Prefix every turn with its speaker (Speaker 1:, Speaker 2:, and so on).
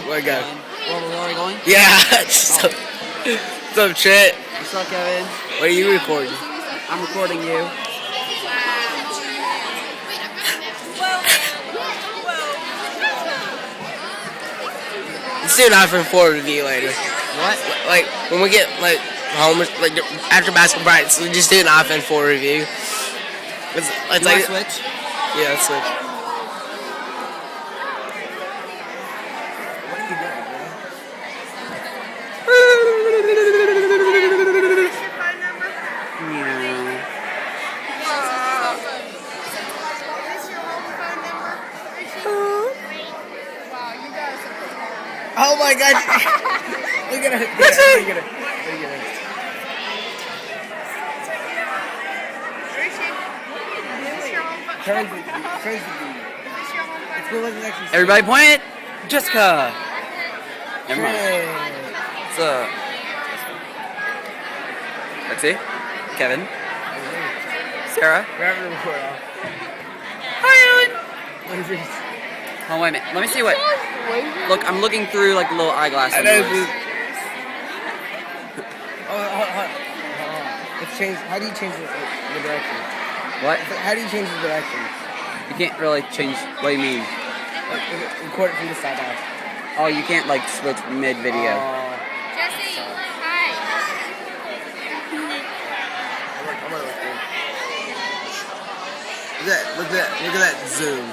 Speaker 1: Where go?
Speaker 2: Well, we're already going?
Speaker 1: Yeah. What's up, Trent?
Speaker 2: What's up, Kevin?
Speaker 1: What are you recording?
Speaker 2: I'm recording you.
Speaker 1: Let's do an iPhone 4 review later.
Speaker 2: What?
Speaker 1: Like, when we get, like, home, like, after basketball practice, we just do an iPhone 4 review. It's
Speaker 2: You
Speaker 1: like,
Speaker 2: switch?
Speaker 1: yeah, let's switch.
Speaker 2: What are you doing,
Speaker 1: Oh my god! Look at it! Look at it!
Speaker 2: Everybody point it. Jessica. Never mind. It's Lexi. Kevin. Sarah. Hi, Ellen.
Speaker 1: What is this?
Speaker 2: Oh, wait a minute. Let me see what. Look, I'm looking through like little eyeglasses.
Speaker 1: I know this. Hold on. Let's change. How do you change the direction?
Speaker 2: What?
Speaker 1: How do you change the direction?
Speaker 2: You can't really change. What do you mean?
Speaker 1: Like, record it from the side out.
Speaker 2: Oh, you can't like switch mid-video.
Speaker 3: Jesse, hi.
Speaker 1: I'm gonna look at that zoom.